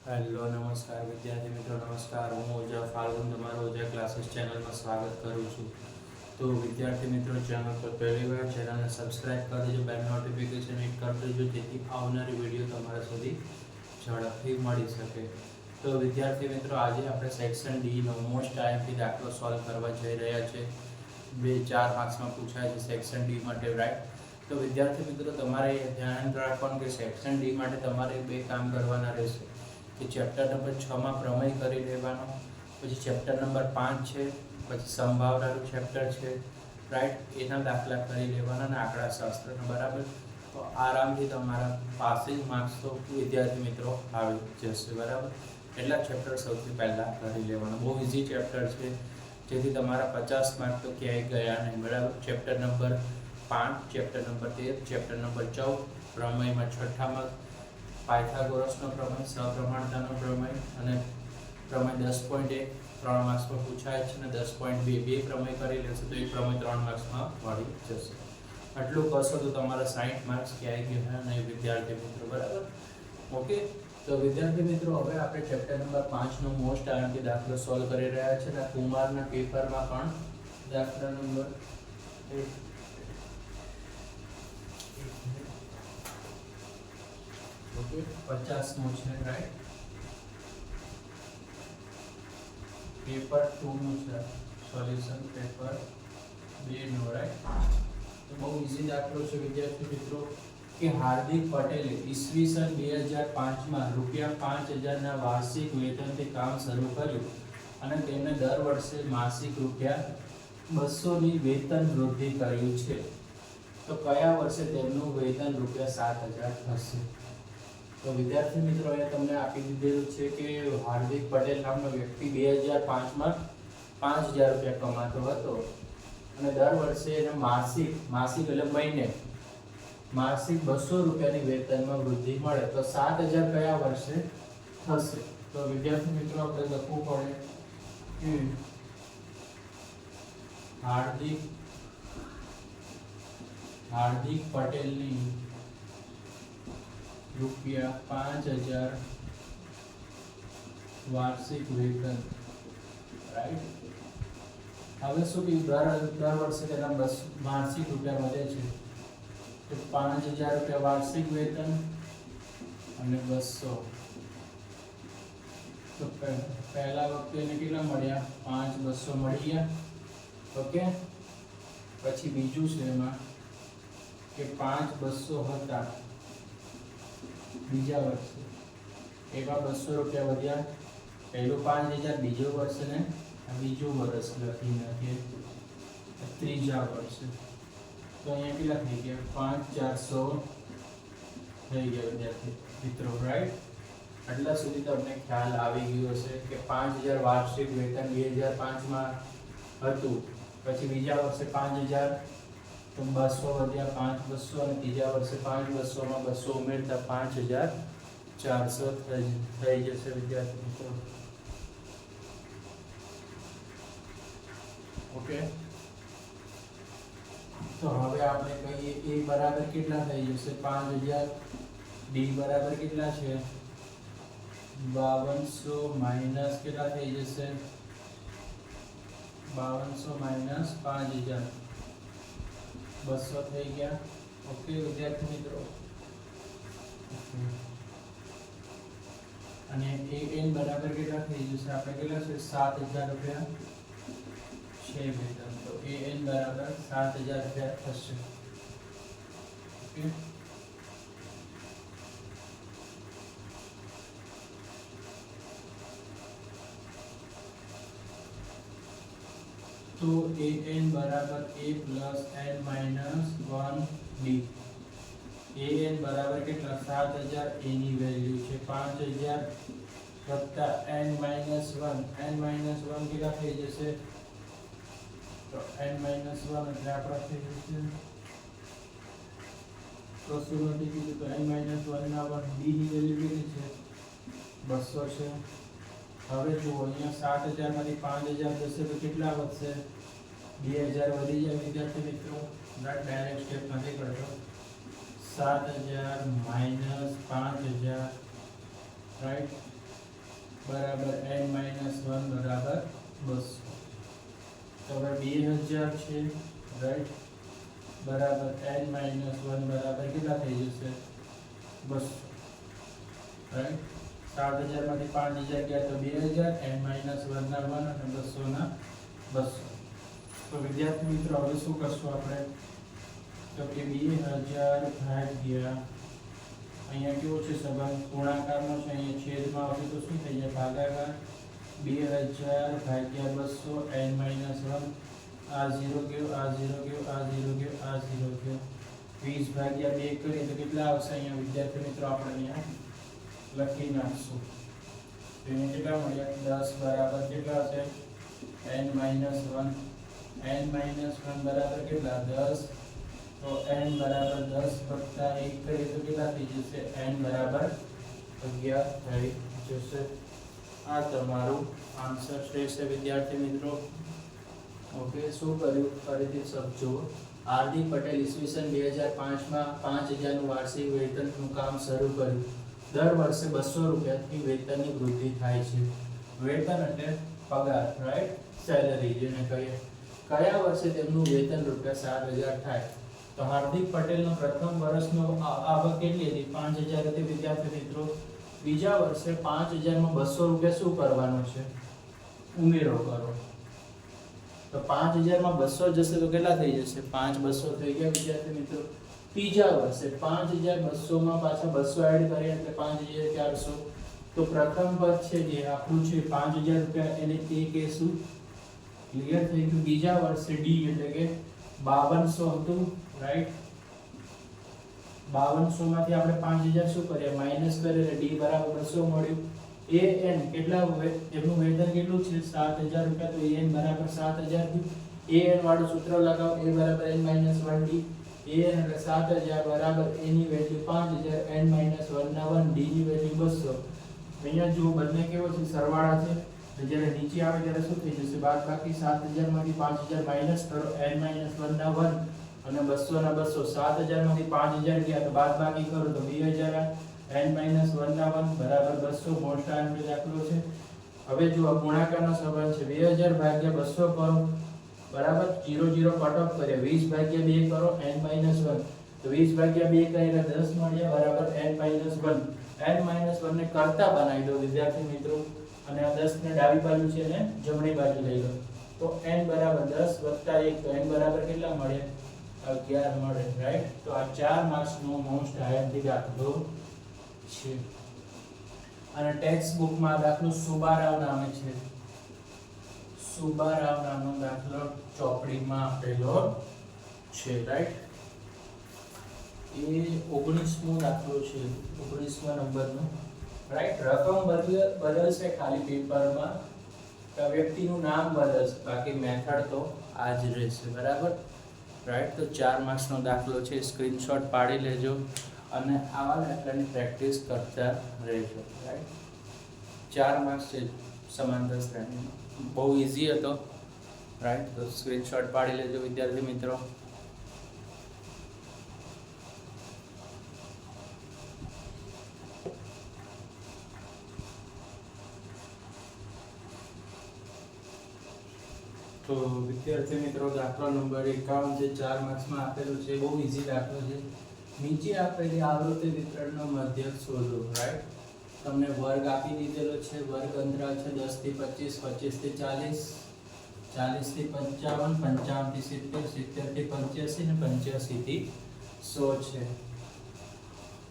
Hello નમસ્કાર વિદ્યાર્થી મિત્રો, નમસ્કાર. હું ઓજા ફાલ્ગુન તમારો ઓજા ક્લાસીસ ચેનલમાં સ્વાગત કરું છું. તો વિદ્યાર્થી મિત્રો, ચેનલ પર પહેલી વાર ચેનલને સબસ્ક્રાઇબ કરી દેજો, બેલ નોટિફિકેશન હિટ કરી દેજો, જેથી આવનારી વિડીયો તમારા સુધી ઝડપથી મળી શકે. તો વિદ્યાર્થી મિત્રો, આજે આપણે સેક્શન ડીનો મોસ્ટ આઈએમપી દાખલો સોલ્વ કરવા જઈ રહ્યા છે. 2-4 માર્ક્સમાં પૂછાય છે સેક્શન ડી માટે, રાઈટ? તો વિદ્યાર્થી મિત્રો, તમારે ધ્યાન રાખવાનું કે સેક્શન ડી માટે તમારે બે કામ કરવાના રહેશે. કે ચેપ્ટર નંબર 6 માં પ્રમેય કરી લેવાનો, પછી ચેપ્ટર નંબર 5 છે, પછી સંભાવનાનું ચેપ્ટર છે, રાઈટ? એના દાખલા કરી લેવાના અને આંકડાશાસ્ત્રના, બરાબર? તો આરામથી તમારા પાસિંગ માર્ક્સ તો વિદ્યાર્થી મિત્રો આવી જશે, બરાબર? એટલા ચેપ્ટર સૌથી પહેલાં કરી લેવાના. બહુ ઇઝી ચેપ્ટર છે, જેથી તમારા 50 માર્ક તો ક્યાંય ગયા નહીં, બરાબર? Chapter number 5, chapter number 13, chapter number 14, પ્રમેયમાં 6મા પાયથાગોરસનો પ્રમેય, સપ્રમાણતાનો પ્રમેય અને પ્રમેય 10.1 3 માર્ક્સમાં પૂછાય છે, અને 10.2 બે પ્રમેય કરી લેશે તો એક પ્રમેય 3 માર્ક્સમાં મળી જશે. આટલું કરશો તો તમારા 60 માર્ક્સ ક્યાંય ગયા નહીં વિદ્યાર્થી મિત્રો, બરાબર? ઓકે. તો વિદ્યાર્થી મિત્રો, હવે આપણે ચેપ્ટર નંબર 5 નો મોસ્ટ આઈએમપી દાખલો સોલ્વ કરી રહ્યા છે, અને કુમારના પેપરમાં પણ દાખલા નંબર 50 નો છે, રાઈટ? પેપર 2 નું છે સોલ્યુશન, પેપર 2 નો, રાઈટ? તો બહુ ઈઝી દાખલો છે વિદ્યાર્થી મિત્રો, કે હાર્દિક પટેલે ઈસવીસન 2005 માં ₹5000 ના વાર્ષિક વેતનથી કામ શરૂ કર્યું અને તેમણે દર વર્ષે માસિક ₹200 ની વેતન વૃદ્ધિ કર્યું છે. તો કયા વર્ષે તેમનું વેતન ₹7000 થશે? તો વિદ્યાર્થી મિત્રો, અહીંયા તમને આપી દીધેલું છે કે હાર્દિક પટેલ નામનો વ્યક્તિ 2005 માં ₹5000 કમાતો હતો અને દર વર્ષે એને માસિક એટલે મહિને માસિક ₹200 ની વેતનમાં વૃદ્ધિ મળે. તો 7000 કયા વર્ષે થશે? તો વિદ્યાર્થી મિત્રો, આપણે લખવું પડે કે હાર્દિક પટેલની ₹5000 વાર્ષિક વેતન, રાઈટ? હવે શું કે દર વર્ષે તેના વાર્ષિક રૂપિયા વધે છે, તો ₹5000 વાર્ષિક વેતન અને 200. તો પહેલા વખતે એને કેટલા મળ્યા? 5200 મળી ગયા. ઓકે. પછી બીજું છે એમાં કે 5200 હતા બીજા વર્ષે, એવા ₹200 વધ્યા. પહેલું 5000, બીજું વર્ષ ને બીજું વર્ષ લખી નાખીએ ત્રીજા વર્ષે. તો અહીંયા કેટલા થઈ ગયા? 5400 થઈ ગયા વિદ્યાર્થી મિત્રો, રાઈટ? આટલા સુધી તમને ખ્યાલ આવી ગયો હશે કે 5000 વાર્ષિક વેતન 2005 માં હતું, પછી બીજા વર્ષે 5000, તો 200 વધ્યા, 5200, અને ત્રીજા વર્ષે 5200 માં 200 ઉમેરતા 5400 થઈ જશે વિદ્યાર્થી મિત્રો. ઓકે. તો હવે આપણે કહીએ a બરાબર કેટલા થઈ જશે? 5000. d બરાબર કેટલા છે? 5200 માઈનસ કેટલા થઈ જશે? 5200 માઈનસ 5000, 200 થઈ ગયા. ઓકે વિદ્યાર્થી મિત્રો. અને an બરાબર કેટલા થઈ જશે? આપણે કેટલા છે? ₹7000 છે વેતન, તો an બરાબર ₹7000 થશે. ઓકે. તો an બરાબર a plus n minus 1d. an બરાબર કેટલા? 7000. a ની વેલ્યુ છે 5000 વત્તા n માઈનસ 1. n માઈનસ 1 કેટલા થઈ જશે? તો n માઈનસ 1 એટલે આપણા થઈ જશે, કશું નથી કીધું તો n માઈનસ 1 ના 1. d ની વેલ્યુ કેટલી છે? 200 છે. હવે જુઓ, અહીંયા 7000 માંથી 5000 જશે તો કેટલા વધશે? 2000 વધી જાય વિદ્યાર્થી મિત્રો. ડાયરેક્ટ સ્ટેપ નથી કરતો. 7000 માઈનસ 5000, રાઈટ? બરાબર n-1 બરાબર 200. તો હવે 2000 છે, રાઈટ, બરાબર n-1 બરાબર કેટલા થઈ જશે? 200, રાઈટ. 7000 માંથી 5000 ગયા તો 2000, n-1 ના 1 અને 200 ના 200. તો વિદ્યાર્થી મિત્રો હવે શું કરશું આપણે? તો કે 2000 ભાગ્યા, અહીંયા કેવો છે સંબંધ? ગુણાકારનો છે, અહીંયા છેદમાં આવશે તો શું થઈ જાય? ભાગાકાર. 2000 ભાગ્યા 200 n-1, આ 0 ગયો, આ 0 ગયો, આ 0 ગયો, આ 0 ગયો. 20 ભાગ્યા 2 કરીએ તો કેટલા આવશે? અહીંયા વિદ્યાર્થી મિત્રો આપણે અહીંયા લખી નાખશું. તો અહીંયા કેટલા મળ્યા? 10 બરાબર કેટલા હશે? n-1. n-1 બરાબર કેટલા? 10. તો n બરાબર 10 વત્તા 1 કરીએ તો કેટલા થઈ જશે? n બરાબર 11 થઈ જશે. આ તમારું આન્સર રહેશે વિદ્યાર્થી મિત્રો. ઓકે, શું કર્યું ફરીથી સમજો. હાર્દિક પટેલ ઈસવીસન 2005 માં 5000 નું વાર્ષિક વેતનનું કામ શરૂ કર્યું. દર વર્ષે 200 રૂપિયાથી વેતનની વૃદ્ધિ થાય છે. વેતન એટલે પગાર, રાઈટ, સેલરી જેને કહીએ. કયા વર્ષે તેમનું વેતન ₹7000 થાય? તો હાર્દિક પટેલનો પ્રથમ વર્ષનો આવક કેટલી હતી? 5000 હતી વિદ્યાર્થી મિત્રો. બીજા વર્ષે 5000 માં 200 રૂપિયા શું કરવાનો છે? ઉમેરો કરો. તો 5000 માં 200 જશે તો કેટલા થઈ જશે? 5 200 થઈ ગયા વિદ્યાર્થી મિત્રો. ત્રીજા વર્ષે 5200 માં પાછા 200 એડ કરીએ એટલે 5400. તો પ્રથમ પદ છે જે આપણું છે 5000 રૂપિયા, એને એ કહેશું. ક્લિયર થઈ ગયું. બીજા વર્ષે ડી એટલે કે 5200 હતું, રાઈટ. 5200 માંથી આપણે 5000 શું કરીએ? માઈનસ કરીએ એટલે ડી બરાબર 200 મળ્યું. એન કેટલા એમનું વેતન કેટલું છે? 7000 રૂપિયા. તો એન બરાબર 7000 થયું. એન વાળું સૂત્ર લગાવો. એ બરાબર n-1d. એન એટલે 7000 બરાબર એ ની વેલ્યુ 5000, n-1 ના 1, ડી ની વેલ્યુ 200. અહીંયા જો બંને કેવો છે? સરવાળા છે. જ્યારે નીચે આવે ત્યારે શું થઈ જશે? બાદબાકી. 7000 માંથી 5000 માઈનસ કરો, n-1 ના 1 અને 200 ના 200. 7000 માંથી 5000 ગયા તો બાદબાકી કરો તો 2000, n-1 ના 1 બરાબર 200. મોસ્ટ આન્સર દાખલો છે. હવે જો ગુણાકારનો સંબંધ છે. 2000 ભાગ્યા 200 કરો, બરાબર 0 0 કટ ઓફ કર્યા. 20 ભાગ્યા 2 કરો, n-1. તો 20 ભાગ્યા 2 કર્યા 10 મળ્યા બરાબર n-1. n-1 ને કરતા બનાવી દો વિદ્યાર્થી મિત્રો, અને આ 10 ને ડાબી બાજુ છે ને જમણી બાજુ લઈ લો. તો n બરાબર 10 વત્તા 1, તો n બરાબર કેટલા મળે? 11 મળે, રાઈટ. તો આ 4 માર્ક્સ નો મોસ્ટ આઈએમપી દાખલો છે. અને ટેક્સ્ટ બુક માં દાખલો સુબારાવ નામે છે. સુબારાવ નામનો દાખલો ચોપડીમાં આપેલો છે, રાઈટ. એ 19મો દાખલો છે, 19મા નંબરનો, રાઈટ. રકમ બદલશે ખાલી પેપરમાં, તો વ્યક્તિનું નામ બદલશે, બાકી મેથડ તો આ જ રહેશે, બરાબર, રાઈટ. તો 4 માર્ક્સનો દાખલો છે. સ્ક્રીનશોટ પાડી લેજો અને આવા દાખલાની પ્રેક્ટિસ કરતા રહેજો, રાઈટ. 4 માર્ક્સ છે સમાંતર શ્રેણીમાં. બહુ ઈઝી હતો, રાઈટ. તો સ્ક્રીનશોટ પાડી લેજો વિદ્યાર્થી મિત્રો. તો વિદ્યાર્થી મિત્રો દાખલો નંબર 51 જે 4 માર્ક્સમાં આપેલો છે, બહુ ઈઝી દાખલો છે. નીચે આપેલી આવૃત્તિ વિતરણનો મધ્યક શોધો, રાઈટ. તમને વર્ગ આપી દીધેલો છે. વર્ગ અંતરાલ છે 10 થી 25, 25 થી 40, 40 થી 55, 55 થી 70, 70 થી 85 અને 85 થી 100 છે.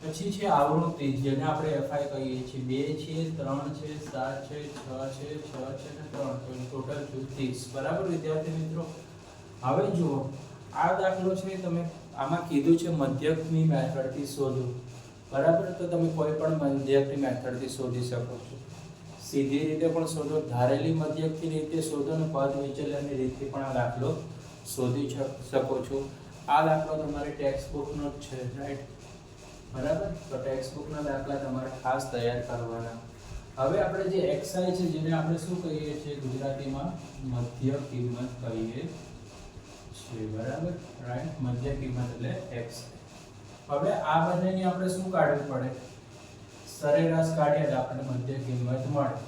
પછી છે આવૃત્તિ, જેને આપણે એફઆઈ કહીએ છીએ. 2 છે, 3 છે, 7 છે, 6 છે, 6 છે અને 3, તો ટોટલ 30, બરાબર વિદ્યાર્થી મિત્રો. હવે જુઓ, આ દાખલો છે, તમે આમાં કીધું છે મધ્યકની મેથડથી શોધો, બરાબર. તો તમે કોઈ પણ મધ્યકની મેથડથી શોધી શકો છો. સીધી રીતે પણ શોધો, ધારેલી મધ્યકની રીતે શોધો અને પદ વિચલનની રીતથી પણ આ દાખલો શોધી શકો છો. આ દાખલો તમારી ટેક્સ્ટ બુકનો જ છે, રાઈટ, બરાબર. તો ટેક્સ્ટ બુકના દાખલા તમારે ખાસ તૈયાર કરવાના. હવે આપણે જે એક્સઆઈ છે, જેને આપણે શું કહીએ છીએ ગુજરાતીમાં? મધ્ય કિંમત કહીએ છીએ, બરાબર, રાઈટ. મધ્ય કિંમત એટલે એક્સઆઈ. હવે આ બંનેની આપણે શું કાઢવું પડે? સરેરાશ કાઢીએ એટલે આપણે મધ્ય કિંમત મળે.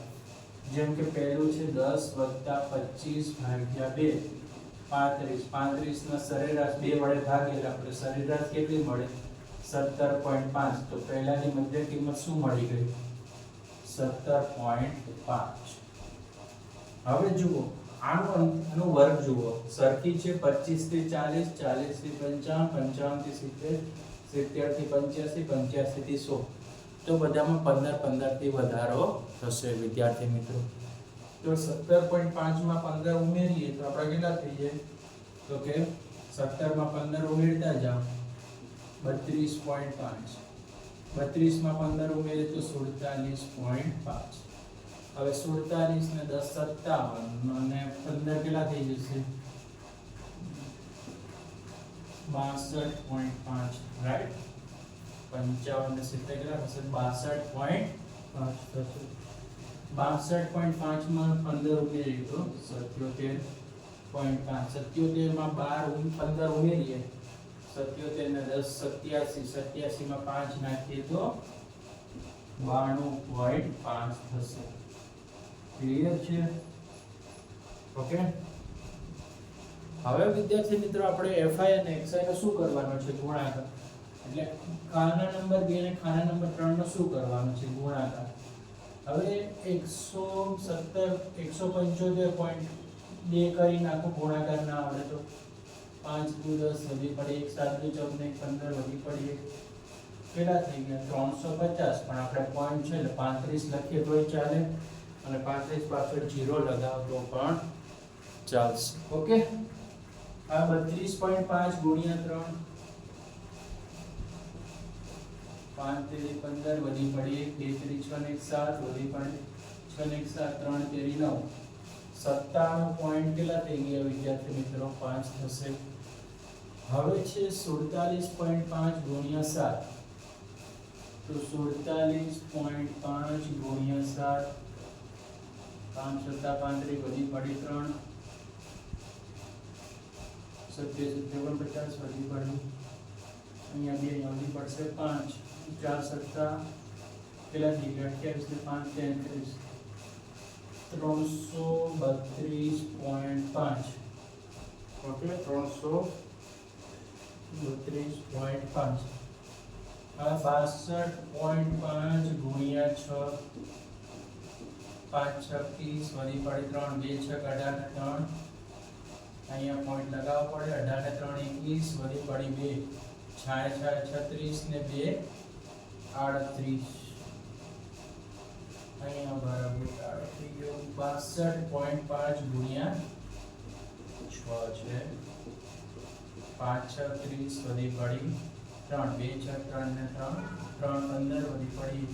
જેમ કે પહેલું છે 10 + 25 ભાગ્યા 2 35 35 ના સરેરાશ 2 વડે ભાગીએ આપણે સરેરાશ કેટલી મળે 17.5 તો પહેલાની મધ્ય કિંમત શું મળી ગઈ 17.5 હવે જુઓ આનો વર્ગ જુઓ સરખી છે 25 થી 40 40 થી 55 55 થી 70 70 થી 85 85 થી 100 તો બધામાં 15 15 થી વધારો થશે વિદ્યાર્થી મિત્રો તો 17.5 માં 15 ઉમેરીએ તો આપણે કેટલા થઈ જાય તો કે 17 માં 15 ઉમેરતા જાઓ 32.5 32 માં 15 ઉમેરીએ તો 47.5 હવે 47 ને 10 57 અને 15 કેટલા થઈ જશે 62.5 રાઈટ 55 ને 70 કેટલા થશે 62.5 થશે 62.5 માં 15 ઉમેરીએ તો 77.5 77 માં 15 ઉમેરીએ 77 ને 10 87 87 માં 5 નાખીએ તો 92.5 થશે ક્લિયર છે ઓકે હવે વિદ્યાર્થી મિત્રો આપણે fi અને xi નો શું કરવાનો છે ગુણાકાર એટલે ખાના નંબર 2 અને ખાના નંબર 3 નો શું કરવાનો છે ગુણાકાર હવે 175.2 કરી નાખો ગુણાકાર ના આવડે તો 5 × 10 વધી પડે 1 7 × 14 15 વધી પડે કેટલા થઈ ગયા 350 પણ આપણે પોઈન્ટ છે એટલે 35 લખીએ તોય ચાલે અને 35 પાછળ 0 લગાવો તો પણ ચાલશે ઓકે આ 32.5 ગુણ્યા 3 5 તેરી 15 વધી પડી 2 તેરી 6 ને 7 વધી પડી 6 ને 7 3 તેરી 9 97 પોઈન્ટ કેટલા થઈ ગયા વિદ્યાર્થી મિત્રો 5 થશે હવે છે 47.5 ગુણ્યા 7 તો 47.5 ગુણ્યા 7 5 + 35 વધી પડી 3 27 57 વધી પડી અહીંયા 2 વધી પડશે 5 4 7 કેટલા થઈ ગયા 28 ને 5 33 332.5 ઓકે 332.5 આ 62.5 ગુણ્યા 6 5 6 30 વધી પડી 3 2 6 18 ને 3 અહીંયા પોઈન્ટ લગાવવો પડે 18 ને 3 21 વધી પડી 2 6 36 ને 2 38 અહીંયા બરાબર થઈ ગયો 62.5 ગુણ્યા 6 છે 5 6 30 વધી પડી 3 2 6 3 ને 3 3 15 વધી પડી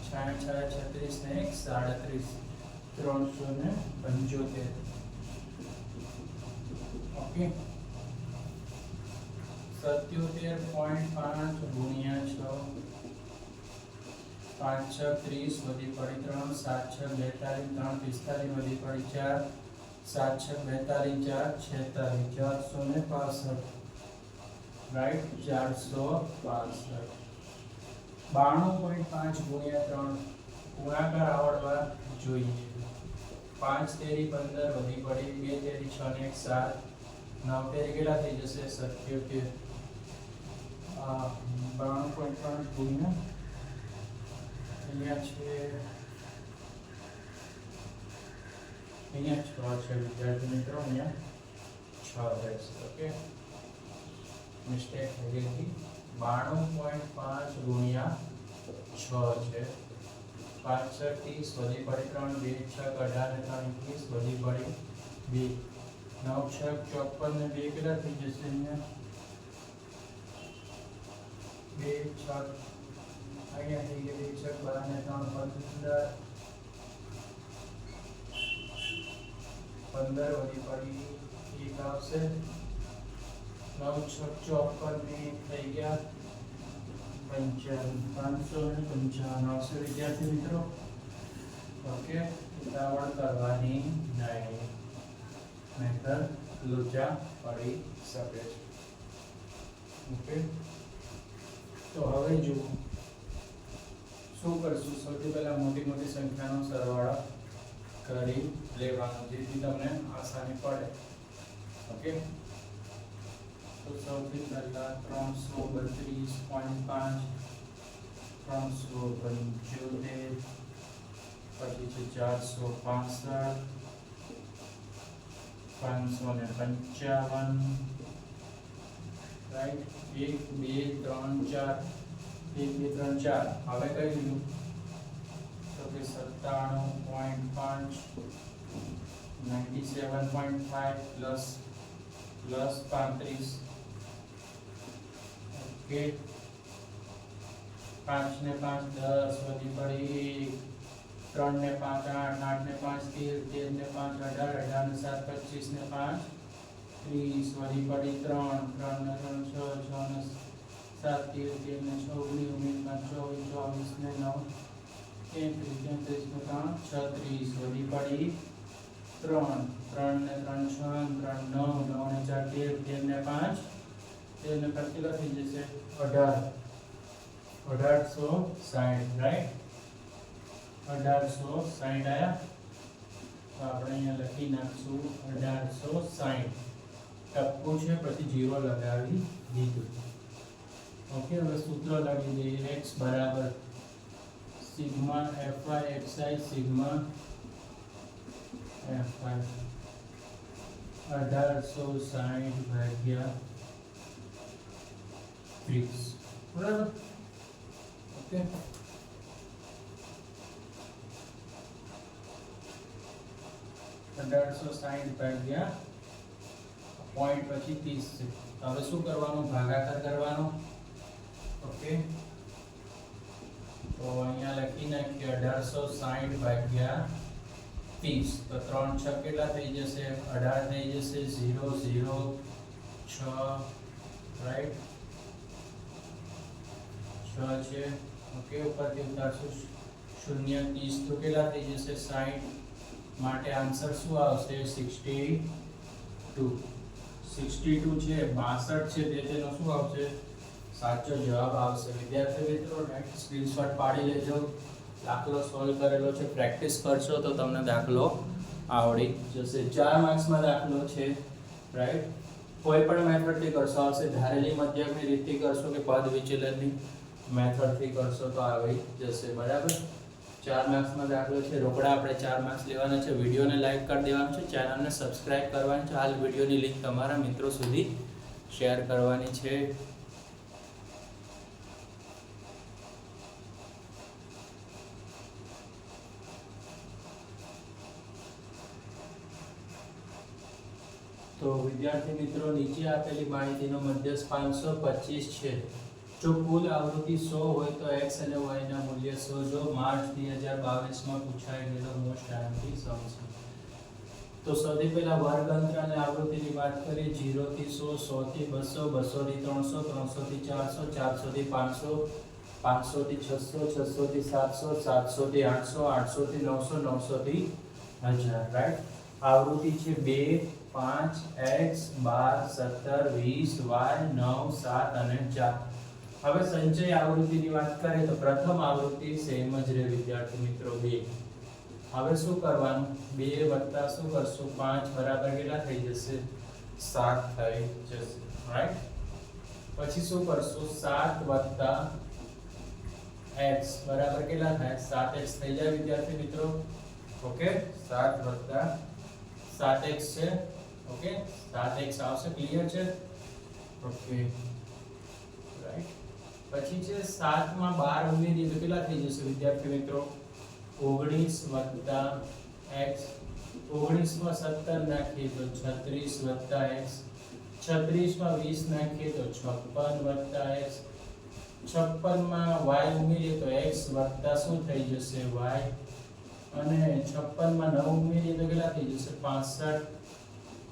6 6 36 ને 1 37 375 ઓકે 77.5 ગુણ્યા 6 5 6 30 વધી પડી 3 7 6 42 3 45 વધી પડી 4 7 6 42 4 46 465 રાઈટ 465 92.5 ગુણ્યા 3 ગુણાકાર આવડવા જોઈએ 5 તેરી 15 વધી પડી 2 તેરી 6 ને 1 7 9 તેરી કેટલા થઈ જશે 77 92.5 ગુણ્યા અહીંયા છે 6 છે વિદ્યાર્થી મિત્રો અહીંયા 6 રહેશે ઓકે મિસ્ટેક થઈ ગઈ હતી 92.5 ગુણ્યા 6 છે 5 6 30 વધી પડી 3 2 6 18 ને 3 21 વધી પડી 2 9 6 54 ને 2 કેટલા થઈ જશે અહીંયા 2 6 અહીંયા થઈ ગયા 2 6 12 ને 3 15 વધી પડી 1 આવશે 9 6 54 ને થઈ ગયા 555 આવશે વિદ્યાર્થી મિત્રો ઓકે ઉતાવળ કરવાની નહીં નહીંતર લોચા પડી શકે છે ઓકે તો હવે જુઓ શું કરશું સૌથી પહેલા મોટી મોટી સંખ્યાનો સરવાળો કરી લેવાનું જેથી તમને આસાની પડે. ઓકે, તો સૌથી પહેલા 332.5, 375, પછી છે 465, 555, રાઈટ. 1 2 3 4, 1 2 3 4. હવે કઈ લીધું તો કે 97.5, 97.5 પ્લસ 35. ઓકે, 5 ને 5 10 વધી પડી, 3 ને 5 8, 8 ને 5 13, 13 ને 5 18, 18 ને 7 25 ને 5 30 વધી પડી 3, 3 ને 3 6, 6 ને 7 13, 13 ને 6 19, 19 ને 24, 24 ને 9 33, 33 ને 3 36 વધી પડી 3, 3 ને 3 6, 3 9, 9 ને 4 13, 13 ને 5, 13 ને 5 કેટલા થઈ જશે 18, 1860, રાઈટ. 1860 આયા, તો આપણે અહીંયા લખી નાખશું 1860. ટપકું છે પછી 0 લગાવી દીધું. ઓકે, હવે સૂત્ર લખી દઈએ. x બરાબર sigma fy xi sigma fy 1860 ભાગ્યા 30, બરાબર. ઓકે, ભાગ્યા પોઈન્ટ પછી 30 છે. હવે શું કરવાનું, ભાગાકાર કરવાનો. ઓકે, તો અહીંયા લખી નાખીએ 1860 ભાગ્યા 30, તો 3 6 કેટલા થઈ જશે 18 થઈ જશે, 0 0 6, રાઈટ 6 છે. ઓકે, ઉપરથી ઉતારશું 0 30, તો કેટલા થઈ જશે 60, માટે આન્સર શું આવશે 62. 62 છે, 62 છે, તેનો શું આવશે સાચો જવાબ આવશે. વિદ્યાર્થી મિત્રો, રાઈટ, સ્ક્રીનશોટ પાડી લેજો. દાખલો સોલ્વ કરેલો છે, પ્રેક્ટિસ કરશો તો તમને દાખલો આવડી જશે. 4 માર્ક્સમાં દાખલો છે, રાઈટ. કોઈ પણ મેથડથી કરશો આવશે. ધારેલી મધ્યકની રીતથી કરશો કે પદ વિચલનની મેથડથી કરશો તો આવી જશે, બરાબર. 4 માર્ક્સમાં દાખલો છે. રોકડા આપણે 4 માર્ક્સ લેવાના છે. વિડીયોને લાઈક કરી દેવાનું છે, ચેનલને સબસ્ક્રાઇબ કરવાની છે. હાલ વિડીયોની લિંક તમારા મિત્રો સુધી શેર કરવાની છે. તો વિદ્યાર્થી મિત્રો, નીચે આપેલી માહિતીનો મધ્યસ્થ 525 છે. જો કુલ આવૃત્તિ 100 હોય તો x અને y ના મૂલ્ય શોધો. માર્ચ 2022 માં પૂછાઈ ગયેલો મોસ્ટ આઈએમપી સમ છે. તો સૌથી પહેલા વર્ગ અંતર અને આવૃત્તિની વાત કરીએ. 0 થી 100, 100 થી 200, 200 થી 300, 300 થી 400, 400 થી 500, 500 થી 600, 600 થી 700, 700 થી 800, 800 થી 900, 900 થી 1000, રાઈટ. આવૃત્તિ છે 2, 5, x 12, 17, 20, y 9, 7 અને 4. હવે સંચય આવૃત્તિની વાત કરીએ તો પ્રથમ આવૃત્તિ સેમ જ રહે વિદ્યાર્થી મિત્રો 2. હવે શું કરવાનું, 2 વત્તા શું કરશું 5 બરાબર કેટલા થઈ જશે 7 થઈ જશે, રાઈટ. પછી શું કરશું 7 વત્તા x બરાબર કેટલા થાય 7x થઈ જાય વિદ્યાર્થી મિત્રો. ઓકે, 7 વત્તા 7x છે. ઓકે, 7x આવશે, ક્લિયર છે. Okay, right. પછી છે 7 માં 12 ઉમેરીએ તો કેટલા થઈ જશે વિદ્યાર્થી મિત્રો 19 વત્તા x. 19 માં 17 નાખીએ તો 36 વત્તા x. 36 માં 20 નાખીએ તો 56 વત્તા x. 56 માં y ઉમેરીએ તો x વત્તા શું થઈ જશે y. અને 56 માં 9 ઉમેરીએ તો કેટલા થઈ જશે 65.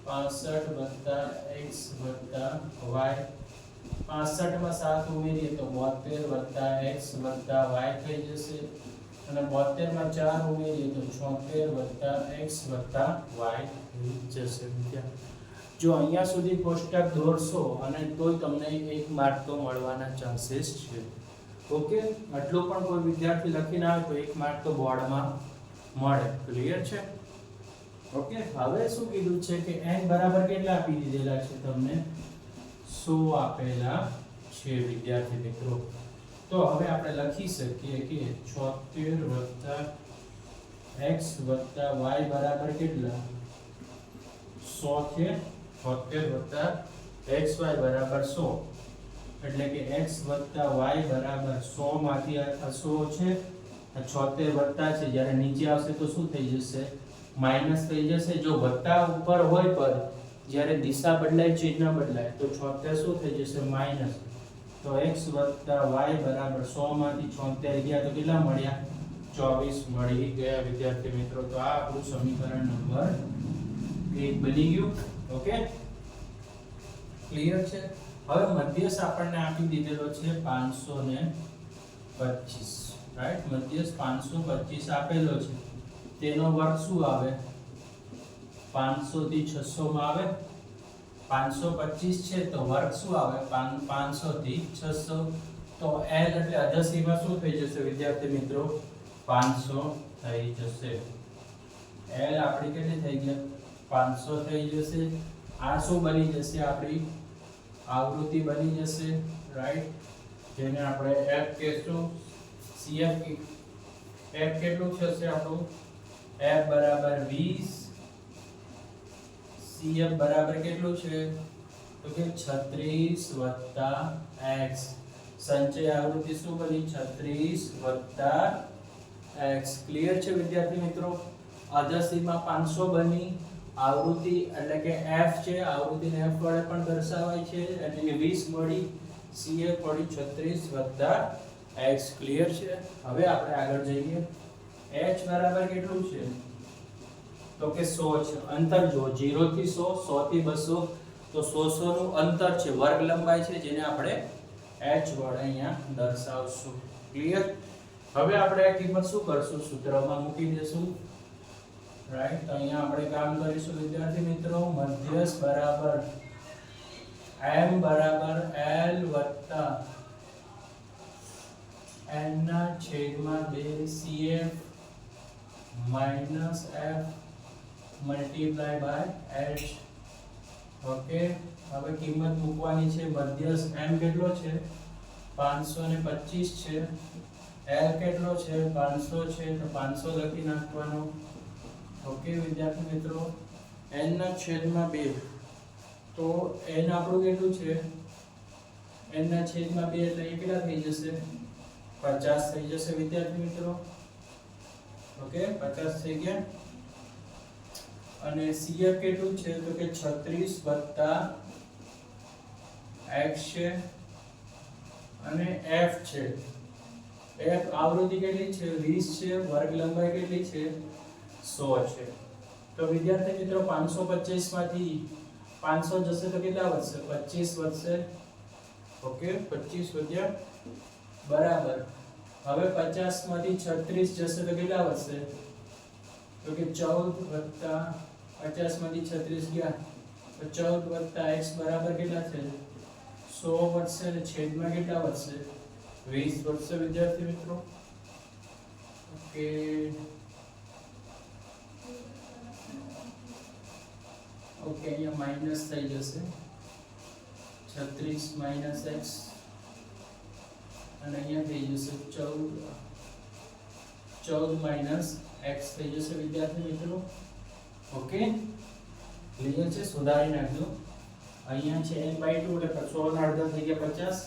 65 વત્તા x વત્તા y. 65 માં 7 ઉમેરીએ તો 72 વત્તા x વત્તા y થઈ જશે. અને 72 માં 4 ઉમેરીએ તો 76 વત્તા x વત્તા y થઈ જશે. જો અહીંયા સુધી કોષ્ટક દોરશો અને તોય તમને 1 માર્ક તો મળવાના ચાન્સીસ છે. ઓકે, આટલું પણ કોઈ વિદ્યાર્થી લખીને આવે તો 1 માર્ક તો બોર્ડમાં મળે. ક્લિયર છે. ઓકે, હવે શું કીધું છે કે n બરાબર કેટલા આપી દીધેલા છે તમને? 100 આપેલા છે વિદ્યાર્થી મિત્રો. તો હવે આપણે લખી શકીએ કે 76 x y બરાબર કેટલા? 100 છે. 76 xy બરાબર 100. એટલે કે x y બરાબર 100 માંથી આ 100 છે, આ 76 વત્તા છે. જ્યારે નીચે આવશે તો શું થઈ જશે? માઈનસ થઈ જશે. જો વત્તા ઉપર હોય પર જ્યારે દિશા બદલાય ચિહ્ન બદલાય તો 76 શું થઈ જશે? માઈનસ. તો x y બરાબર 100 માંથી 76 ગયા તો કેટલા મળ્યા? 24 મળી ગયા વિદ્યાર્થી મિત્રો. તો આ આપણું સમીકરણ નંબર 1 બની ગયું. ઓકે, ક્લિયર છે? હવે મધ્યસ્થ આપણને આપી દીધેલો છે 525, રાઈટ? મધ્યસ્થ 525 આપેલો છે. તેનો વર્ગ શું આવે? 500 થી 600 માં આવે. 525 છે તો વર્ગ શું આવે? 500 થી 600. તો l એટલે અધસીમા શું થઈ જશે વિદ્યાર્થી મિત્રો? 500 થઈ જશે. l આપણી કેટલી થઈ ગયા? 500 થઈ જશે. આ શું બની જશે? આપણી આવૃત્તિ બની જશે, રાઈટ? જેને આપણે f કહેશું. cf f કેટલું થશે આપણું? f બરાબર 20. cf બરાબર કેટલું છે? તો કે 36 + x. સંચય આવૃત્તિ શું બની? 36 + x. ક્લિયર છે વિદ્યાર્થી મિત્રો? અધસીમા 500 બની. આવૃત્તિ એટલે કે f છે, આવૃત્તિને f વડે પણ દર્શાવાય છે, એટલે કે 20 મળી. cf મળી 36 + x. ક્લિયર છે? હવે આપણે આગળ જઈએ. h બરાબર કેટલું છે? તો કે 100 છે. અંતર જો 0 થી 100, 100 થી 200, તો 100 નું અંતર છે, વર્ગ લંબાઈ છે, જેને આપણે h વડે અહીંયા દર્શાવશું. ક્લિયર? હવે આપણે આ કિંમત શું કરશું? સૂત્રમાં મૂકી દેશું, રાઈટ? તો અહીંયા આપણે કામ કરીશું વિદ્યાર્થી મિત્રો. મધ્યસ્થ બરાબર m બરાબર l વત્તા n ના છેદમાં 2 cf minus f multiply by h. Okay, હવે કિંમત મૂકવાની છે. મધ્યસ્થ m કેટલો છે? 525 છે. l કેટલો છે? 500 છે. તો 500 લખી નાખવાનો. ઓકે વિદ્યાર્થી મિત્રો, n ના છેદમાં 2. તો n આપણું કેટલું છે? n ના છેદમાં 2 એટલે એ કેટલા થઈ જશે? 50 થઈ જશે વિદ્યાર્થી મિત્રો. ઓકે, 50 થઈ ગયા. અને cf કેટલું છે? તો કે 36 + x છે અને f છે. f આવૃત્તિ કેટલી છે? 20 છે. વર્ગ લંબાઈ કેટલી છે? 100 છે. તો વિદ્યાર્થી મિત્રો 525 માંથી 500 જશે તો કેટલા વધશે? 25 વધશે. ઓકે, 25 વધ્યા. બરાબર. હવે 50 માંથી 36 જશે તો કેટલા વધશે? તો કે 14 + 50 માંથી 36 ગયા તો 14 + x બરાબર કેટલા છે? 100 વધશે. અને છેદમાં કેટલા વધશે? 20 વધશે વિદ્યાર્થી મિત્રો. ઓકે, ઓકે, અહીંયા માઈનસ થઈ જશે. 36 - x અને અહીંયા થઈ જશે 14 - x થઈ જશે વિદ્યાર્થી મિત્રો. ઓકે, ક્લિયર છે? સુધારી નાખજો. અહીંયા છે n/2 એટલે 100 ના અડધા થઈ ગયા 50.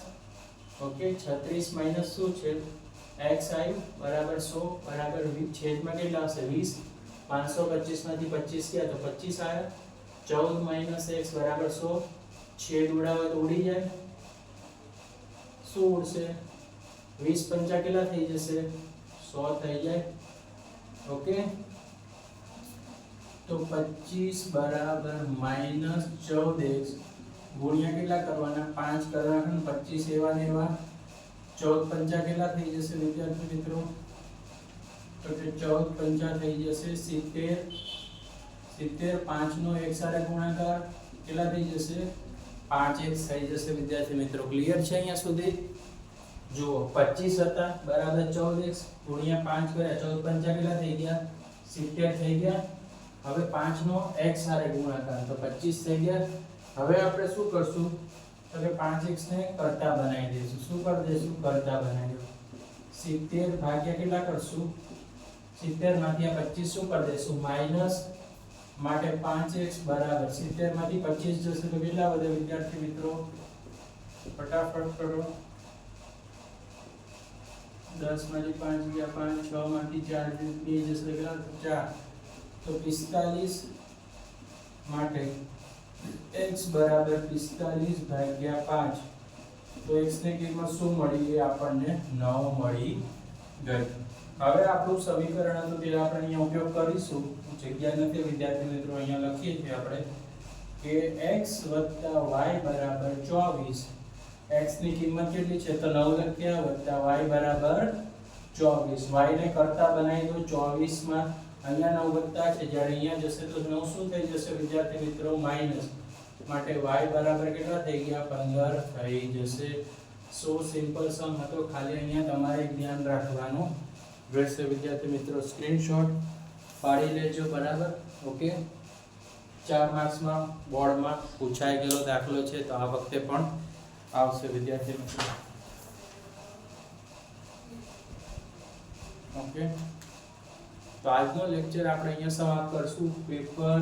ઓકે, 36 માઈનસ શું છે? x આવ્યું બરાબર 100 બરાબર છેદમાં કેટલા આવશે? 20. 525 માંથી 25 ગયા તો 25 આવ્યા. 14 - x બરાબર 100. છેદ ઉડાવે તો ઉડી જાય. શું ઉડશે? 20 પંચા કેટલા થઈ જશે? 100 થઈ જાય. ઓકે, તો 25 બરાબર -14x ગુણ્યા કેટલા કરવાના? 5 કરવાના. 25 એવા ને એવા. 14 પંચા કેટલા થઈ જશે વિદ્યાર્થી મિત્રો? તો કે 14 પંચા થઈ જશે 70. 70 5 નો એક સાથે ગુણાકાર કેટલા થઈ જશે? 5x થઈ જશે વિદ્યાર્થી મિત્રો. ક્લિયર છે અહીંયા સુધી? જુઓ, 25 હતા બરાબર 14x ગુણ્યા 5 કર્યા 14 પંચા કેટલા થઈ ગયા? 70 થઈ ગયા. હવે 5 નો x સાથે ગુણાકાર તો 25 થઈ ગયા. હવે આપણે શું કરશું તો કે 5x ને કરતા બનાવી દઈશું. શું કરી દઈશું? કરતા બનાવી દઈશું. 70 ભાગ્યા કેટલા કરશું? 70 માંથી આ 25 શું કરી દઈશું? માઈનસ માટે 5x બરાબર 70 માંથી 25 જશે તો કેટલા વધે વિદ્યાર્થી મિત્રો? ફટાફટ કરો. 10 માંથી 5 ગયા 5, 6 માંથી 4 2 જશે તો કેટલા? 4. તો 45 માટે x બરાબર 45 ભાગ્યા 5. તો x ની કિંમત શું મળી? એ આપણને 9 મળી ગઈ. હવે આપણું સમીકરણ હતું તે આપણે અહીંયા ઉપયોગ કરીશું. જગ્યા નથી વિદ્યાર્થી મિત્રો, અહીંયા લખીએ છીએ આપણે કે x + y બરાબર 24. x ની કિંમત કેટલી છે? તો 9 લખ્યા + y બરાબર 24. y ને કરતા બનાવી દો 24 માં. અહીંયા 9 વત્તા છે, જ્યારે અહીંયા જશે તો 9 શું થઈ જશે વિદ્યાર્થી મિત્રો? માઈનસ. માટે y બરાબર કેટલા થઈ ગયા? 15 થઈ જશે. સો સિમ્પલ સમ હતો. ખાલી અહીંયા તમારે ધ્યાન રાખવાનું રહેશે વિદ્યાર્થી મિત્રો. સ્ક્રીનશોટ પાડી લેજો. બરાબર, ઓકે. 4 માર્ક્સમાં બોર્ડમાં પૂછાઈ ગયેલો દાખલો છે, તો આ વખતે પણ આવશે વિદ્યાર્થી મિત્રો. ઓકે, તો આજનો લેક્ચર આપણે અહીંયા સમાપ્ત કરશું. પેપર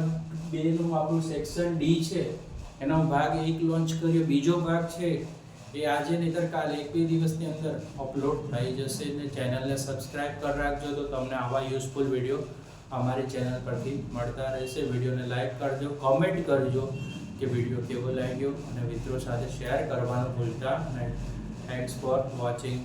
2 નું આપણું સેક્શન ડી છે, એનો ભાગ 1 લોન્ચ કર્યો. બીજો ભાગ છે એ આજે નહીતર કાલે 1-2 દિવસની અંદર અપલોડ થઈ જશે. ને ચેનલને સબસ્ક્રાઇબ કરી રાખજો તો તમને આવા યુઝફુલ વિડીયો અમારી ચેનલ પરથી મળતા રહેશે. વિડીયોને લાઈક કરજો, કમેન્ટ કરજો કે વિડીયો કેવો લાગ્યો અને મિત્રો સાથે શેર કરવાનું ભૂલતા નહીં. Thanks for watching.